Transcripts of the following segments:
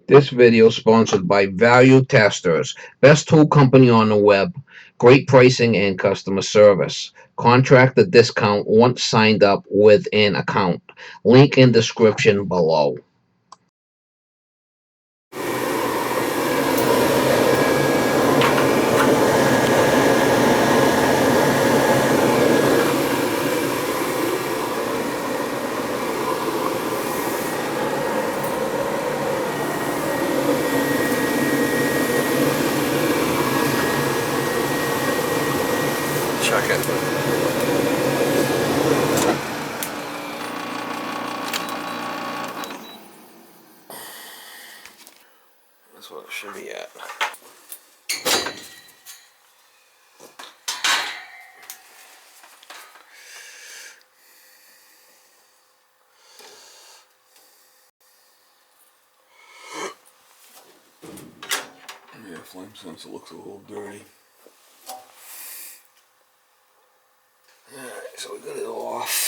This video is sponsored by Value Testers, best tool company on the web, great pricing and customer service. Contract the discount once signed up with an account. Link in description below. Check it. That's what it should be at. Yeah, flame sensor looks a little dirty. Alright, so we got it off.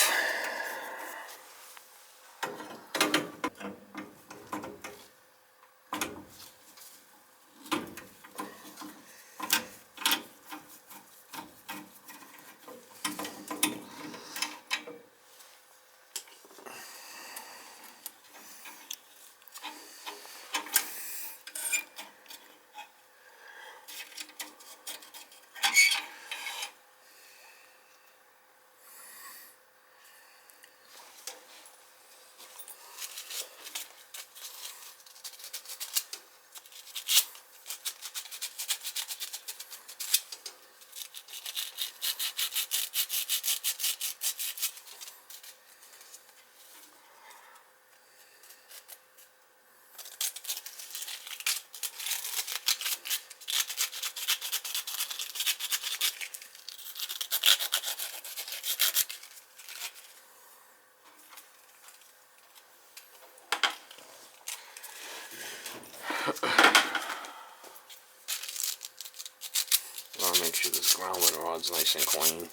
I'll make sure this grounding rod's nice and clean.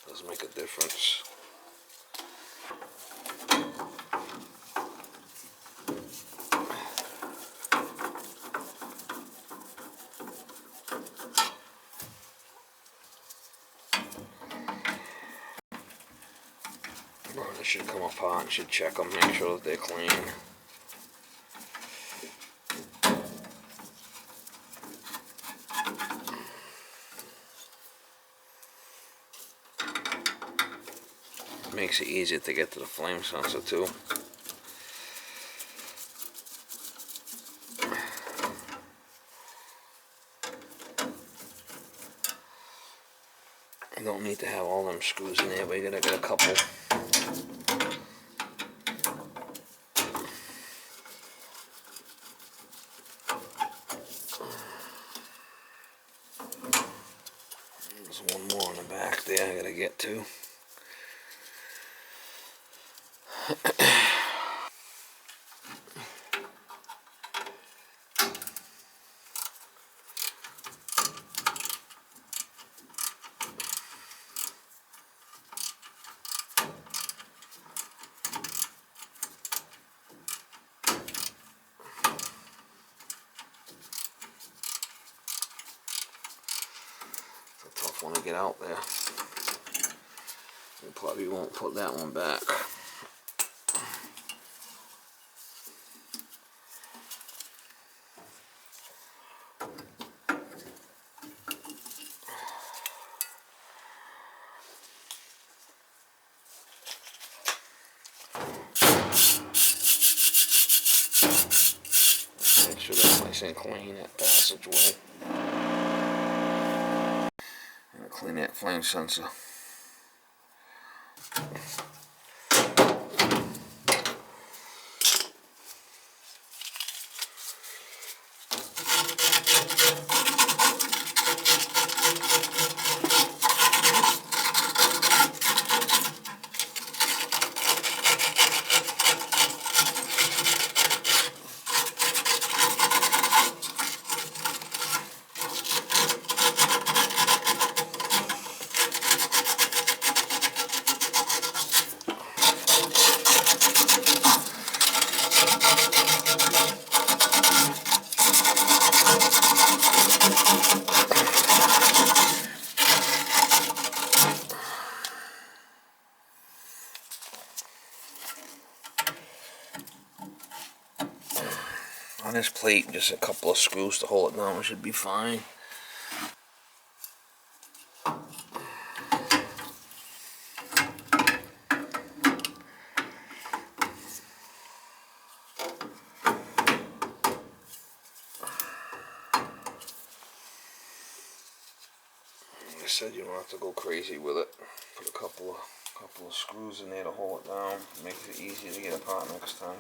Does make a difference. They should come apart and should check them, make sure that they're clean. Makes it easier to get to the flame sensor too. You don't need to have all them screws in there, but you gotta get a couple. There's one more in the back there I gotta get to. It's a tough one to get out there. We probably won't put that one back. Make sure that's nice and clean, that passageway. I'm gonna clean that flame sensor. On this plate, just a couple of screws to hold it down should be fine. Like I said, you don't have to go crazy with it. Put a couple of screws in there to hold it down. Makes it easier to get it apart next time.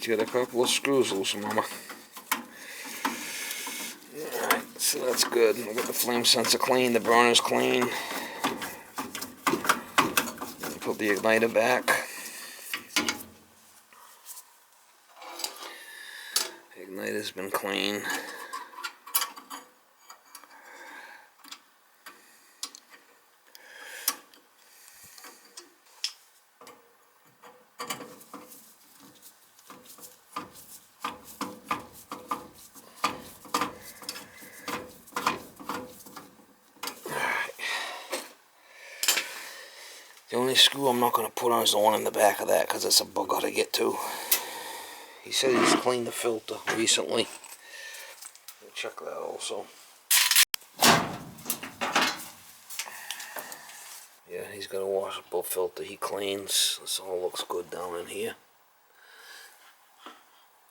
Get a couple of screws loose, mama. Alright, so that's good. I got the flame sensor clean, the burner's clean. Put the igniter back. Igniter's been clean. The only screw I'm not going to put on is the one in the back of that because it's a bugger to get to. He said he's cleaned the filter recently. We'll check that also. Yeah, he's got a washable filter he cleans. This all looks good down in here.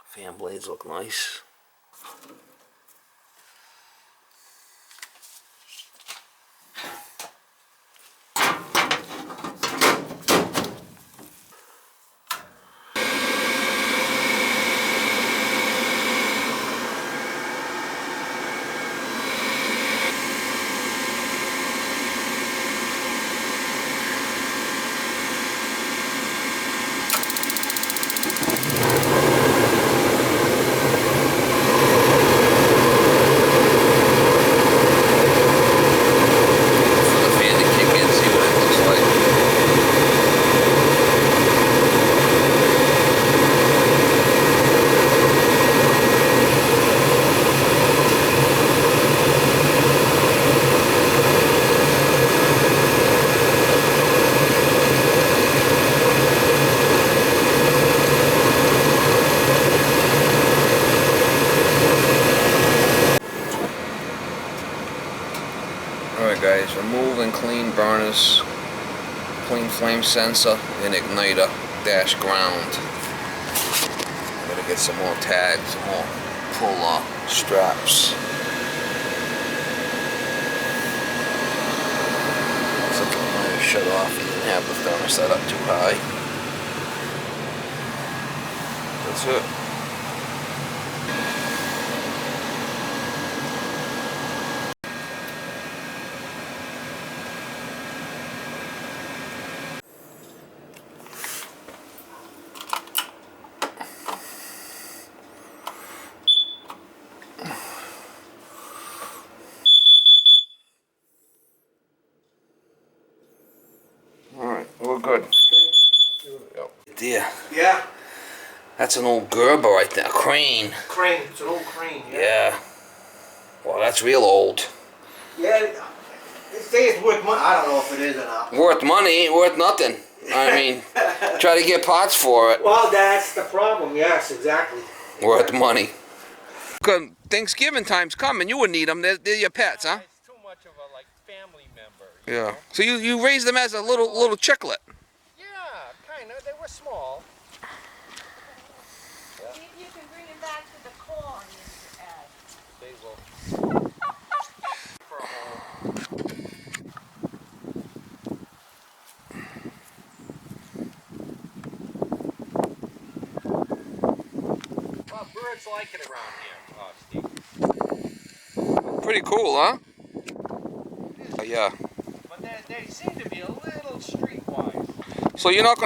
Fan blades look nice. Alright guys, remove and clean burners, clean flame sensor and igniter dash ground. I'm gonna get some more tags, some more pull straps. Looks like the igniter shut off. He didn't have the thermostat up too high. That's it. Alright, we're good. There. Yeah. That's an old Gerber right there. A crane. Crane. It's an old crane. Yeah. Well, that's real old. Yeah. They say it's worth money. I don't know if it is or not. Worth money, ain't worth nothing. I mean, try to get parts for it. Well, that's the problem. Yes, exactly. Worth money. Thanksgiving time's coming. You wouldn't need them. They're your pets, huh? It's too much of a family member. Yeah. So you raised them as a little chicklet. Yeah, kind of. They were small. You can bring him back to the corn, Ed. They will. For a whole. Well, birds like it around here, Steve. Pretty cool, huh? Yeah. But they seem to be a little streetwise. So you're not